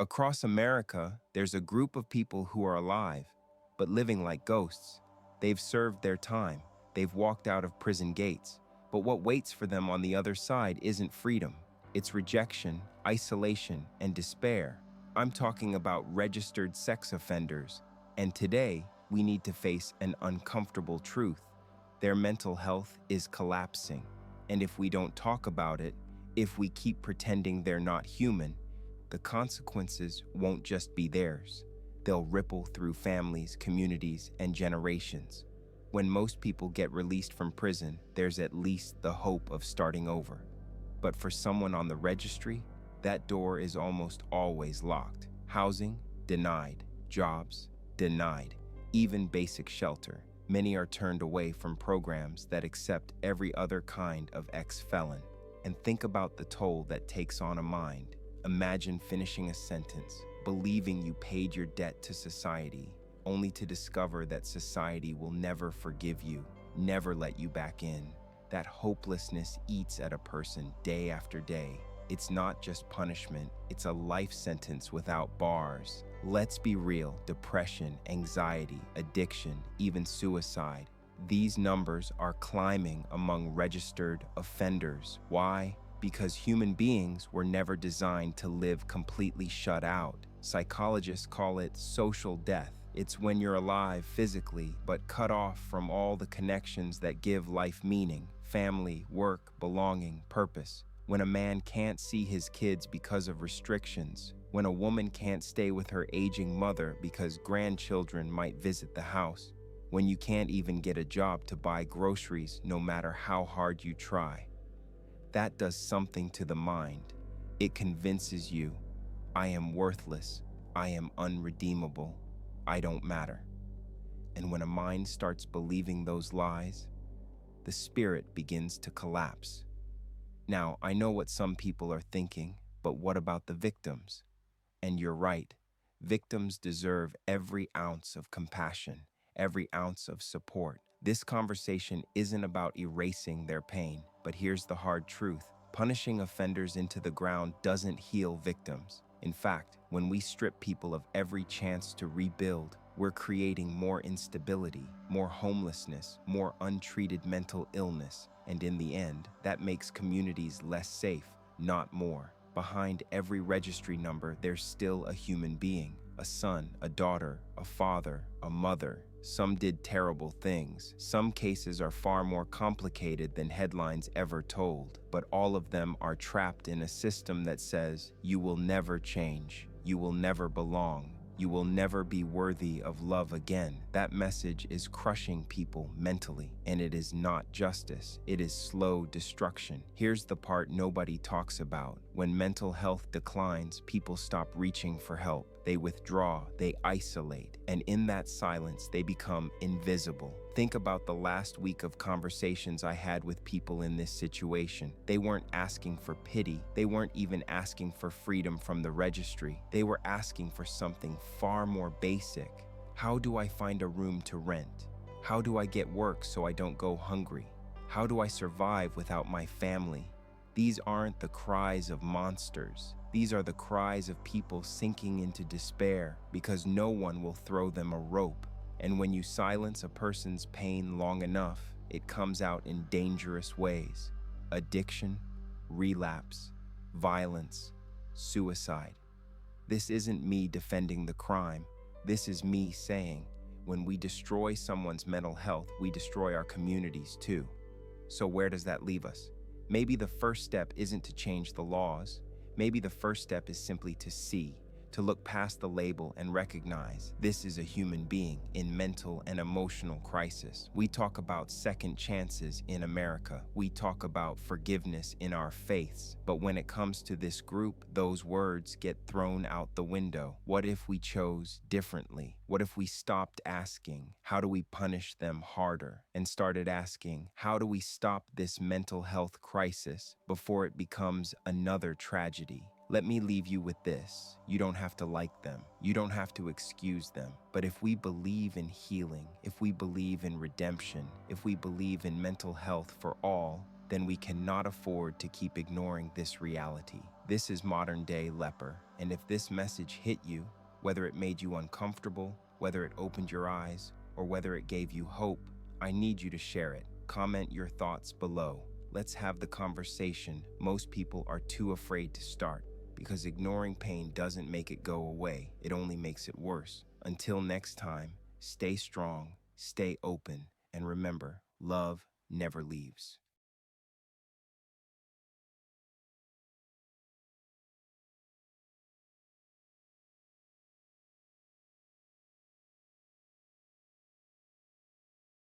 Across America, there's a group of people who are alive, but living like ghosts. They've served their time, they've walked out of prison gates, but what waits for them on the other side isn't freedom. It's rejection, isolation, and despair. I'm talking about registered sex offenders, and today we need to face an uncomfortable truth. Their mental health is collapsing, and if we don't talk about it, if we keep pretending they're not human, the consequences won't just be theirs. They'll ripple through families, communities, and generations. When most people get released from prison, there's at least the hope of starting over. But for someone on the registry, that door is almost always locked. Housing, denied. Jobs, denied. Even basic shelter. Many are turned away from programs that accept every other kind of ex-felon. And think about the toll that takes on a mind. Imagine finishing a sentence, believing you paid your debt to society, only to discover that society will never forgive you, never let you back in. That hopelessness eats at a person day after day. It's not just punishment, it's a life sentence without bars. Let's be real, depression, anxiety, addiction, even suicide. These numbers are climbing among registered offenders. Why? Because human beings were never designed to live completely shut out. Psychologists call it social death. It's when you're alive physically, but cut off from all the connections that give life meaning, family, work, belonging, purpose. When a man can't see his kids because of restrictions. When a woman can't stay with her aging mother because grandchildren might visit the house. When you can't even get a job to buy groceries no matter how hard you try. That does something to the mind. It convinces you, I am worthless, I am unredeemable, I don't matter. And when a mind starts believing those lies, the spirit begins to collapse. Now, I know what some people are thinking, but what about the victims? And you're right, victims deserve every ounce of compassion, every ounce of support. This conversation isn't about erasing their pain, but here's the hard truth. Punishing offenders into the ground doesn't heal victims. In fact, when we strip people of every chance to rebuild, we're creating more instability, more homelessness, more untreated mental illness, and in the end, that makes communities less safe, not more. Behind every registry number, there's still a human being, a son, a daughter, a father, a mother. Some did terrible things. Some cases are far more complicated than headlines ever told, but all of them are trapped in a system that says, you will never change, you will never belong, you will never be worthy of love again. That message is crushing people mentally, and it is not justice, it is slow destruction. Here's the part nobody talks about. When mental health declines, people stop reaching for help. They withdraw, they isolate, and in that silence, they become invisible. Think about the last week of conversations I had with people in this situation. They weren't asking for pity. They weren't even asking for freedom from the registry. They were asking for something far more basic. How do I find a room to rent? How do I get work so I don't go hungry? How do I survive without my family? These aren't the cries of monsters. These are the cries of people sinking into despair because no one will throw them a rope. And when you silence a person's pain long enough, it comes out in dangerous ways. Addiction, relapse, violence, suicide. This isn't me defending the crime. This is me saying, when we destroy someone's mental health, we destroy our communities too. So where does that leave us? Maybe the first step isn't to change the laws. Maybe the first step is simply to see, to look past the label and recognize this is a human being in mental and emotional crisis. We talk about second chances in America. We talk about forgiveness in our faiths. But when it comes to this group, those words get thrown out the window. What if we chose differently? What if we stopped asking, how do we punish them harder? And started asking, how do we stop this mental health crisis before it becomes another tragedy? Let me leave you with this. You don't have to like them. You don't have to excuse them. But if we believe in healing, if we believe in redemption, if we believe in mental health for all, then we cannot afford to keep ignoring this reality. This is Modern Day Leper, and if this message hit you, whether it made you uncomfortable, whether it opened your eyes, or whether it gave you hope, I need you to share it. Comment your thoughts below. Let's have the conversation. Most people are too afraid to start because ignoring pain doesn't make it go away, it only makes it worse. Until next time, stay strong, stay open, and remember, love never leaves.